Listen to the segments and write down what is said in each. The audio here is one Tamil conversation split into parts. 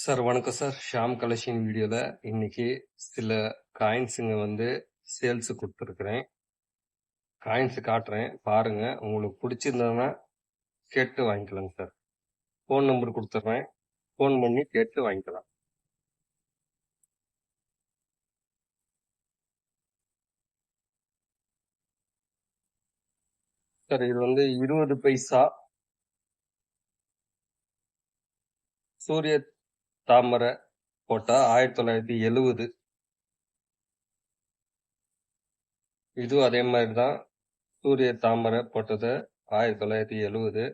சார் வணக்கம் சார். ஷாம் கலெக்ஷன் வீடியோல இன்னைக்கு சில காயின்ஸுங்க சேல்ஸ் கொடுத்துருக்குறேன். காயின்ஸ் காட்டுறேன் பாருங்க. உங்களுக்கு பிடிச்சிருந்ததுன்னா கேட்டு வாங்கிக்கலாங்க சார். ஃபோன் நம்பர் கொடுத்துட்றேன். ஃபோன் பண்ணி கேட்டு வாங்கிக்கலாம். சார் இது 20 பைசா சூரிய தாமரை போட்டா 1970. இதுவும் அதே மாதிரி தான். சூரிய தாமரை போட்டது 1970.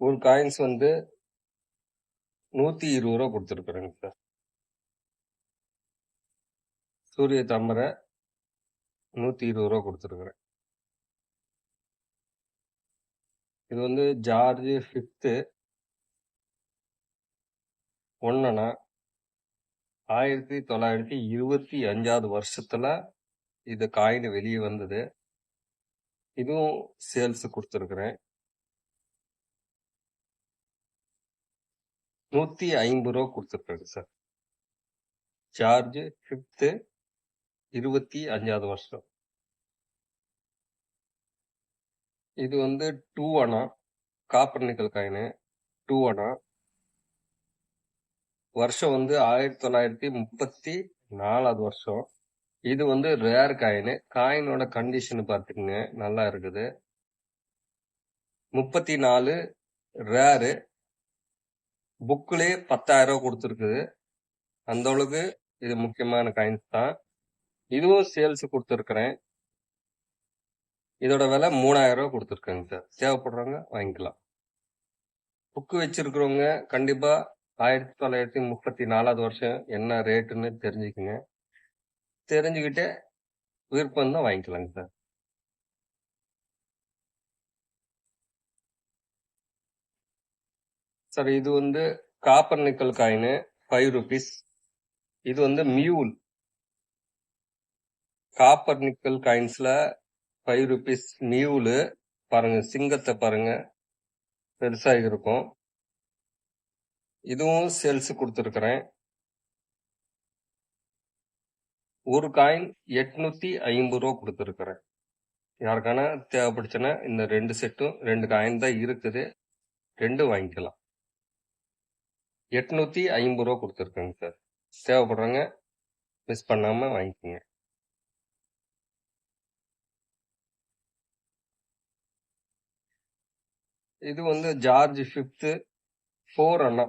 ஒரு காயின்ஸ் 120 ரூபா கொடுத்துருக்குறேங்க சார். சூரிய தாமரை 120 ரூபா கொடுத்துருக்குறேன். இது ஜார்ஜ் 5th 1 1925 வருஷத்துல இது காயின் வெளியே வந்தது. இதுவும் சேல்ஸ் கொடுத்துருக்குறேன். 150 ரூபா கொடுத்துருக்காங்க சார். ஜார்ஜ் 5th 25 வருஷம். இது 2 anna copper nickel coin 2 anna. வருஷம் 1934 வருஷம். இது ரேர் காயின். காயினோட கண்டிஷன் பார்த்துக்குங்க, நல்லா இருக்குது. 34 ரேரு. புக்லயே 10,000 ரூபா கொடுத்துருக்குது. அந்த அளவுக்கு இது முக்கியமான காயின்ஸ் தான். இதுவும் சேல்ஸ் கொடுத்துருக்குறேன். இதோட விலை 3000 ரூபா கொடுத்துருக்காங்க சார். தேவைப்படுறவங்க வாங்கிக்கலாம். புக்கு வச்சிருக்கிறவங்க கண்டிப்பா 1934 வருஷம் என்ன ரேட்டுன்னு தெரிஞ்சுக்குங்க. தெரிஞ்சுக்கிட்டு விருப்பம் தான் வாங்கிக்கலாங்க சார். சார் இது காப்பர் நிக்கல் காயின் 5 rupees. இது மியூல். காப்பர் நிக்கல் காயின்ஸ்ல 5 rupees மியூலு பாருங்க. சிங்கத்தை பாருங்க, பெருசா இருக்கும். இதுவும் சேல்ஸ் கொடுத்துருக்குறேன். ஒரு காயின் 850 ரூபா கொடுத்துருக்குறேன். யாருக்கான தேவைப்படுச்சுன்னா இந்த 2 செட்டும் 2 காயின் தான் இருக்குது. 2 வாங்கிக்கலாம். 850 ரூபா கொடுத்துருக்கேங்க சார். தேவைப்படுறவங்க மிஸ் பண்ணாம வாங்கிக்கோங்க. இது ஜார்ஜ் 5th 4 அணா.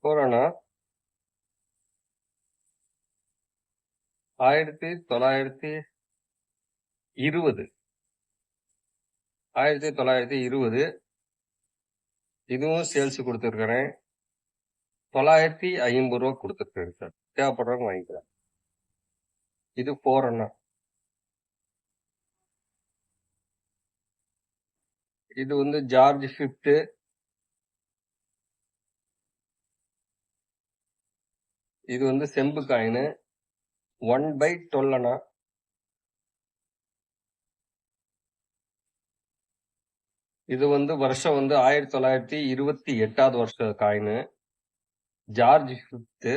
4 அணா 1920. 1920. இதுவும் சேல்ஸ் கொடுத்துருக்கிறேன். 950 ரூபா கொடுத்துருக்கேன் சார். தேவைப்படுறவங்க வாங்கிக்கலாம். இது 4 அணா. இது ஜார்ஜ் 5th. இது செம்பு காயின் 1/12 அணா. இது வருஷம் 1928 வருஷம் காயின். George 5th.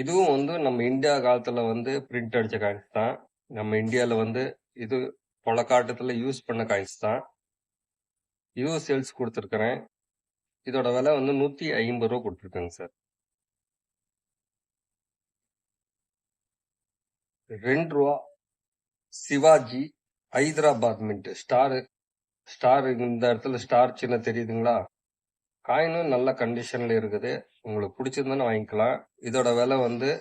இதுவும் நம்ம இந்தியா காலத்துல பிரிண்ட் அடிச்ச காயின்ஸ் தான். நம்ம இந்தியால இது பொலக்காட்டத்துல யூஸ் பண்ண காயின்ஸ் தான். இதுவும் சேல்ஸ் கொடுத்துருக்கிறேன். இதோட விலை 150 ரூபா கொடுத்துருக்கேங்க சார். 2 ரூபா சிவாஜி ஹைதராபாத் மின்ட் ஸ்டார். இந்த இடத்துல ஸ்டார் சின்ன தெரியுதுங்களா? காயினும் நல்ல கண்டிஷன்ல இருக்குது. உங்களுக்கு பிடிச்சிருந்தானே வாங்கிக்கலாம். இதோட விலை 900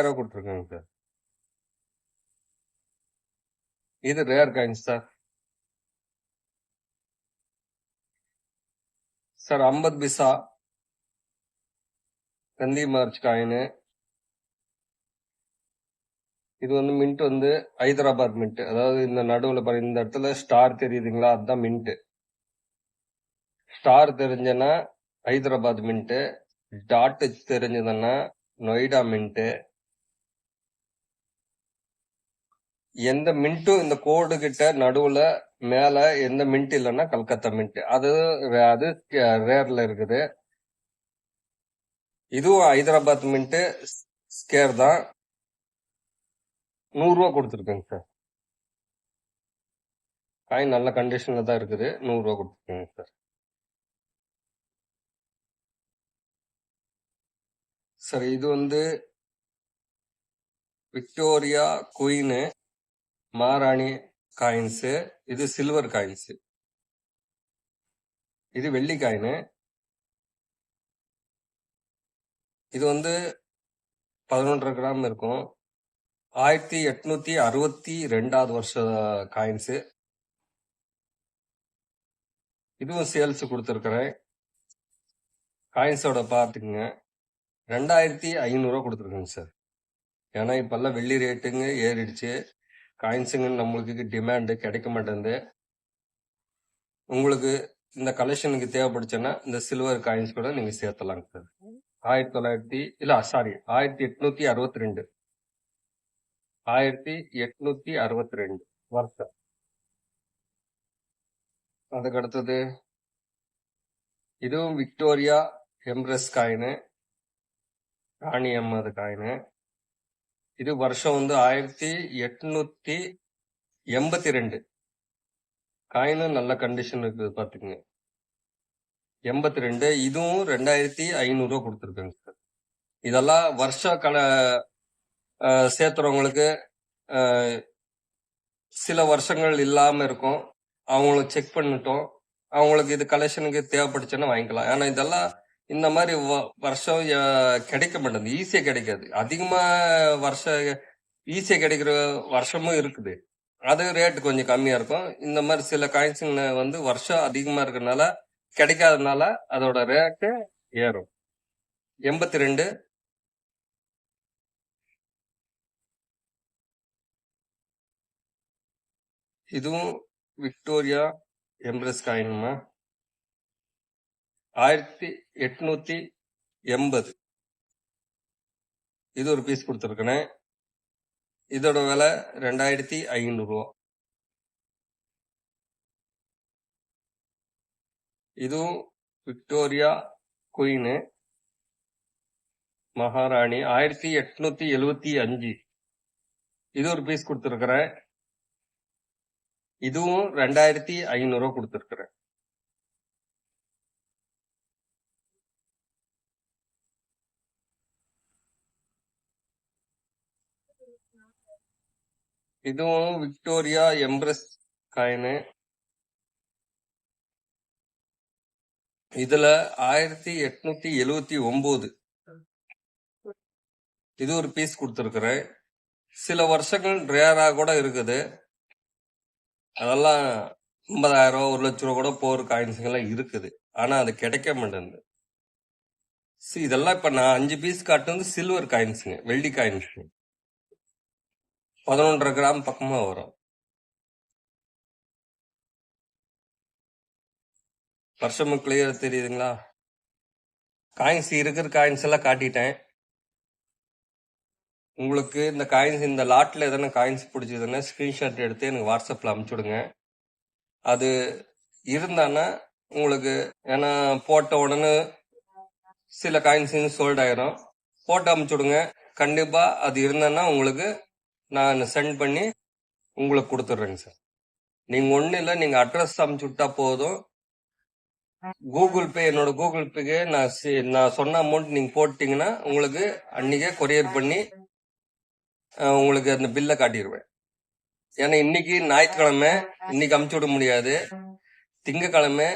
ரூபா கொடுத்துருக்காங்க சார். இது rare coins sir. Sir 50 paisa Gandhi March coin. இது மின்ட் ஹைதராபாத் மின்ட். அதாவது இந்த நடுவுல பாருங்க, இந்த இடத்துல ஸ்டார் தெரியுதுங்களா? அதுதான் மின்ட். ஸ்டார் தெரிஞ்சனா ஹைதராபாத் மின்ட், டாட் தெரிஞ்சதுன்னா நொய்டா மின்ட்டு. எந்த மின்ட்டும் இந்த கோடு கிட்ட நடுவுல மேல எந்த மின்ட் இல்லைன்னா கல்கத்தா மின்ட். அது அது ரேர்ல இருக்குது. இதுவும் ஹைதராபாத் மின்ட் ஸ்கேர் தான். 100 ரூபா கொடுத்துருக்கேங்க சார். காயின் நல்ல கண்டிஷன்ல தான் இருக்குது. 100 ரூபா கொடுத்துருக்கேங்க சார். சார் இது வந்து விக்டோரியா குயின் மகாராணி காயின்ஸ். இது சில்வர் காயின்ஸ். இது வெள்ளி காயின். இது வந்து 11.5 கிராம் இருக்கும். 1862வது வருஷ காயின்ஸ். இதுவும் சேல்ஸ் கொடுத்துருக்கிறேன். காயின்ஸோட பார்த்துக்குங்க. 2500 ரூபா கொடுத்துருக்கேங்க சார். ஏன்னா இப்பெல்லாம் வெள்ளி ரேட்டுங்க ஏறிடுச்சு. காயின்ஸுங்க நம்மளுக்கு டிமாண்டு கிடைக்க மாட்டேங்குது. உங்களுக்கு இந்த கலெக்ஷனுக்கு தேவைப்படுச்சுன்னா இந்த சில்வர் காயின்ஸ் கூட நீங்க சேர்த்தலாங்க சார். 1862 1862 வருஷம். அதுக்கு அடுத்தது இதுவும் விக்டோரியா எம்ப்ரஸ் காயின், ராணி அம்மது காயின். இது வருஷம் வந்து 1882. காயினும் நல்ல கண்டிஷன் இருக்குது பாத்துக்கங்க. 82. இதுவும் 2500 ரூபா கொடுத்துருக்கேங்க சார். இதெல்லாம் வருஷ சேர்த்துறவங்களுக்கு சில வருஷங்கள் இல்லாம இருக்கும். அவங்களுக்கு செக் பண்ணிட்டோம். அவங்களுக்கு இது கலெக்ஷனுக்கு தேவைப்படுச்சுன்னா வாங்கிக்கலாம். ஏன்னா இதெல்லாம் இந்த மாதிரி வருஷம் கிடைக்க மாட்டேங்குது. ஈஸியா கிடைக்காது. அதிகமா வருஷம் ஈஸியா கிடைக்கிற வருஷமும் இருக்குது. அது ரேட் கொஞ்சம் கம்மியா இருக்கும். இந்த மாதிரி சில காயின்ஸுங்க வந்து வருஷம் அதிகமா இருக்கிறதுனால கிடைக்காதனால அதோட ரேட்டு ஏறும். 82. இதுவும் விக்டோரியா எம்ப்ரஸ் காயின்மா. 1880. இது ஒரு பீஸ் கொடுத்துருக்கேன். இதோட விலை 2500 ரூபா. இதுவும் விக்டோரியா குயின் மகாராணி 1875. இது ஒரு பீஸ் கொடுத்துருக்கிறேன். இதுவும் 2500 ரூபா கொடுத்துருக்கிறேன். இதுவும் விக்டோரியா எம்ப்ரஸ் காயின். இதுல 1879. இது ஒரு பீஸ் கொடுத்துருக்கிறேன். சில வருஷங்கள் ரேரா கூட இருக்குது. அதெல்லாம் 50,000 ரூபா 1,00,000 ரூபா கூட போற காயின்ஸுங்கெல்லாம் இருக்குது. ஆனா அது கிடைக்க மாட்டேங்குது. இதெல்லாம் இப்ப நான் 5 பீஸ் காட்டுறது சில்வர் காயின்ஸுங்க, வெள்ளி காயின்ஸ். 11.5 கிராம் பக்கமா வரும். வருஷமும் கிளியர் தெரியுதுங்களா? காயின்ஸ் இருக்கிற காயின்ஸ் எல்லாம் காட்டிட்டேன். உங்களுக்கு இந்த காயின்ஸ் இந்த லாட்ல எதனா காயின்ஸ் பிடிச்சதுன்னா ஸ்கிரீன்ஷாட் எடுத்து எனக்கு வாட்ஸ்அப்ல அனுப்பிச்சுடுங்க. அது இருந்தான்னா உங்களுக்கு, ஏன்னா போட்ட உடனே சில காயின்ஸ் சோல்ட் ஆயிரும். போட்டு அனுப்பிச்சுடுங்க. கண்டிப்பா அது இருந்தான்னா உங்களுக்கு நான் சென்ட் பண்ணி உங்களுக்கு கொடுத்துட்றேங்க சார். நீங்க ஒண்ணு இல்லை, நீங்க அட்ரஸ் அனுப்பிச்சு விட்டா போதும். கூகுள் பே, என்னோட கூகுள் பேக்கு நான் சொன்ன அமௌண்ட் நீங்க போட்டீங்கன்னா உங்களுக்கு அன்னைக்கே கொரியர் பண்ணி உங்களுக்கு அந்த பில்லை காட்டிடுவேன். ஏன்னா இன்னைக்கு ஞாயிற்றுக்கிழமை, இன்னைக்கு அமுச்சு விட முடியாது. திங்கக்கிழமை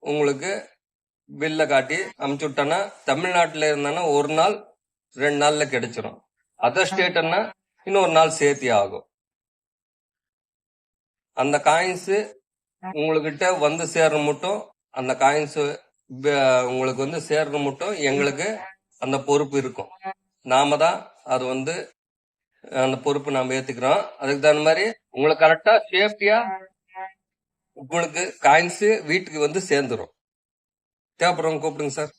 உங்களுக்கு பில்லை காட்டி அமுச்சு விட்டோன்னா தமிழ்நாட்டில் இருந்தானா 1 நாள் 2 நாள்ல கிடைச்சிரும். அதர் ஸ்டேட்னா இன்னொரு நாள் சேர்த்தி ஆகும். அந்த காயின்ஸ் உங்ககிட்ட வந்து சேர்ற மட்டும், அந்த காயின்ஸ் உங்களுக்கு வந்து சேர்ற மட்டும் எங்களுக்கு அந்த பொறுப்பு இருக்கும். நாம தான் அது வந்து அந்த பொறுப்பு நாம ஏத்துக்கிறோம். அதுக்கு தகுந்த மாதிரி உங்களுக்கு கரெக்டா சேஃப்டியா உங்களுக்கு காயின்ஸ் வீட்டுக்கு வந்து சேர்ந்துரும். தேவைப்படுறவங்க கூப்பிடுங்க சார்.